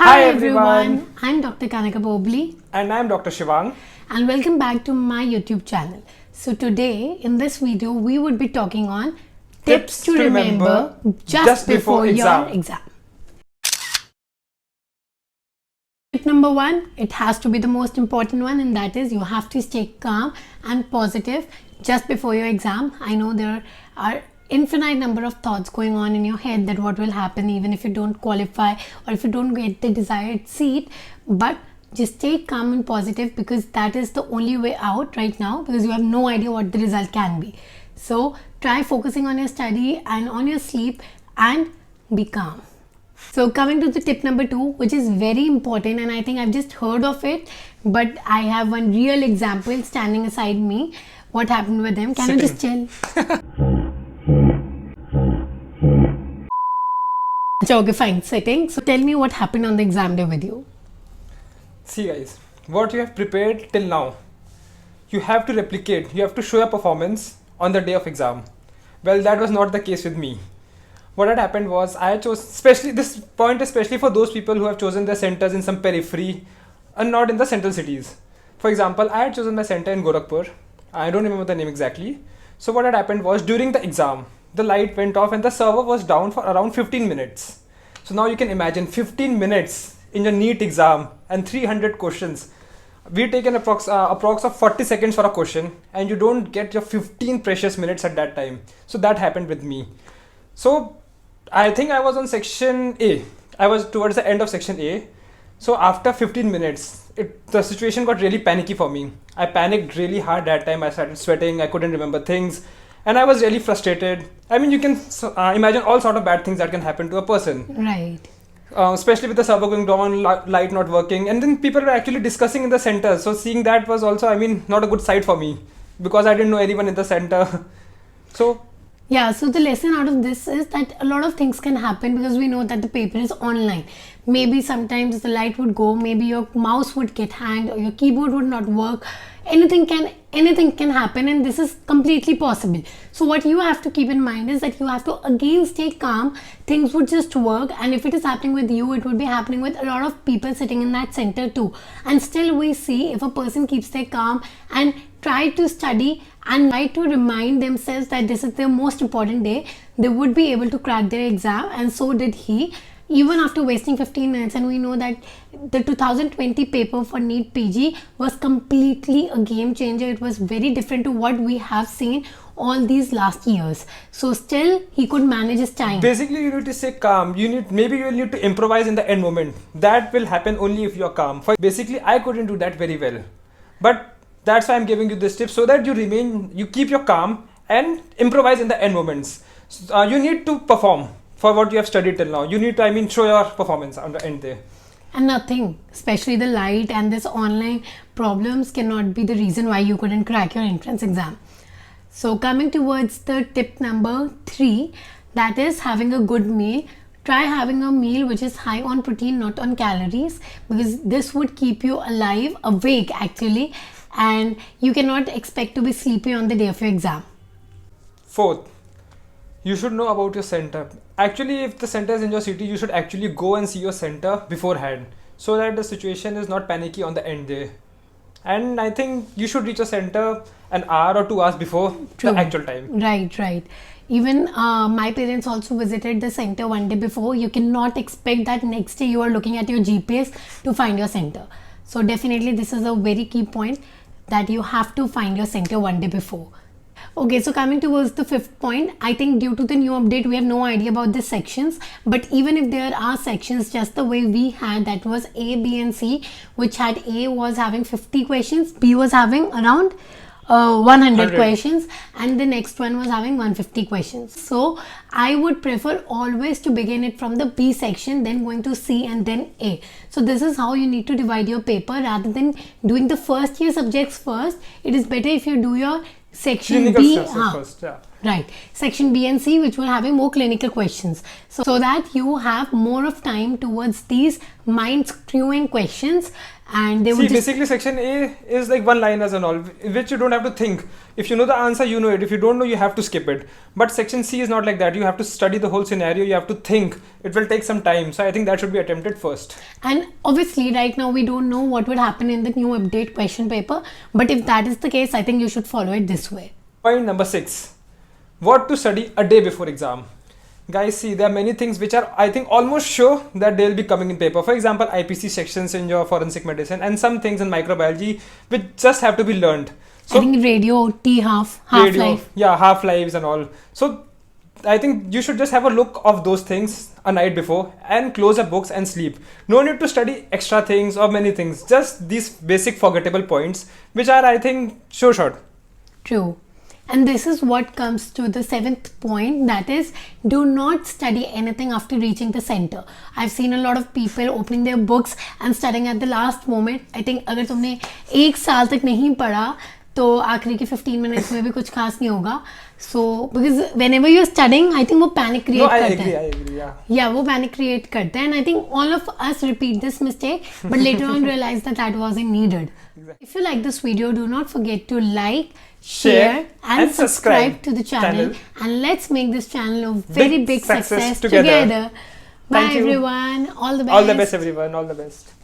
Hi everyone, I'm Dr. Kanika Popli and I'm Dr. Shivang and welcome back to my YouTube channel. So today in this video we would be talking on tips to remember just before your exam. Tip number 1, it has to be the most important one, and that is you have to stay calm and positive just before your exam. I know there are infinite number of thoughts going on in your head that what will happen even if you don't qualify or if you don't get the desired seat, but just stay calm and positive because that is the only way out right now, because you have no idea what the result can be. So try focusing on your study and on your sleep and be calm. So coming to the tip number 2, which is very important, and I think I've just heard of it, but I have one real example standing aside me. What happened with him? Can you just chill? Okay, fine, sitting. So tell me what happened on the exam day with you. See guys, what you have prepared till now, you have to replicate, you have to show your performance on the day of exam. Well, that was not the case with me. What had happened was I chose, especially for those people who have chosen their centers in some periphery and not in the central cities. For example, I had chosen my center in Gorakhpur. I don't remember the name exactly. So what had happened was during the exam, the light went off and the server was down for around 15 minutes. So now you can imagine 15 minutes in your NEET exam and 300 questions. We take an approx of 40 seconds for a question and you don't get your 15 precious minutes at that time. So that happened with me. So I think I was on section A. I was towards the end of section A. So after 15 minutes, the situation got really panicky for me. I panicked really hard that time. I started sweating. I couldn't remember things. And I was really frustrated. I mean, you can imagine all sort of bad things that can happen to a person. Right. Especially with the server going down, light not working. And then people were actually discussing in the center. So seeing that was also, I mean, not a good sight for me. Because I didn't know anyone in the center. So yeah, so the lesson out of this is that a lot of things can happen because we know that the paper is online. Maybe sometimes the light would go, maybe your mouse would get hanged or your keyboard would not work. Anything can happen, and this is completely possible. So what you have to keep in mind is that you have to again stay calm. Things would just work, and if it is happening with you, it would be happening with a lot of people sitting in that center too. And still we see if a person keeps their calm and try to study and try to remind themselves that this is their most important day, they would be able to crack their exam, and so did he. Even after wasting 15 minutes, and we know that the 2020 paper for NEET PG was completely a game changer. It was very different to what we have seen all these last years. So still he could manage his time. Basically, you need to stay calm. Maybe you will need to improvise in the end moment. That will happen only if you are calm. Basically, I couldn't do that very well. But that's why I'm giving you this tip, so that you keep your calm and improvise in the end moments. So, you need to perform for what you have studied till now. You need to, show your performance on the end there. And nothing, especially the light and this online problems, cannot be the reason why you couldn't crack your entrance exam. So coming towards the tip number 3, that is having a good meal. Try having a meal which is high on protein, not on calories, because this would keep you alive, awake actually, and you cannot expect to be sleepy on the day of your exam. 4th, you should know about your center. Actually, if the center is in your city, you should actually go and see your center beforehand, so that the situation is not panicky on the end day. And I think you should reach your center an hour or 2 hours before the actual time. Right. Even my parents also visited the center one day before. You cannot expect that next day you are looking at your GPS to find your center. So definitely this is a very key point, that you have to find your center one day before. Okay, so coming towards the 5th point, I think due to the new update, we have no idea about the sections. But even if there are sections just the way we had, that was A, B and C, which had A was having 50 questions, B was having around 100 questions, and the next one was having 150 questions. So I would prefer always to begin it from the B section, then going to C and then A. So this is how you need to divide your paper. Rather than doing the first year subjects first, it is better if you do your section B first, yeah. Right. Section B and C, which will have more clinical questions. So that you have more of time towards these mind screwing questions, and they will basically section A is like one liners and all, which you don't have to think. If you know the answer, you know it. If you don't know, you have to skip it. But section C is not like that. You have to study the whole scenario. You have to think. It will take some time. So I think that should be attempted first. And obviously right now we don't know what would happen in the new update question paper. But if that is the case, I think you should follow it this way. Point number 6. What to study a day before exam. Guys, see, there are many things which are, I think, almost sure that they'll be coming in paper. For example, IPC sections in your forensic medicine, and some things in microbiology which just have to be learned. So I think radio, half-life. Yeah, half-lives and all. So I think you should just have a look of those things a night before and close your books and sleep. No need to study extra things or many things. Just these basic forgettable points, which are, I think, sure shot. True. And this is what comes to the 7th point, that is, do not study anything after reaching the center. I've seen a lot of people opening their books and studying at the last moment. I think अगर तुमने एक साल तक नहीं पढ़ा तो आखिरी के 15 minutes में भी कुछ खास नहीं होगा. So because whenever you're studying, I think वो panic create करता है. I agree, yeah. Yeah, वो panic create करता है, and I think all of us repeat this mistake, but later on realize that wasn't needed. Exactly. If you like this video, do not forget to like, share and subscribe to the channel, and let's make this channel a very big success together. Bye everyone. All the best. All the best everyone. All the best.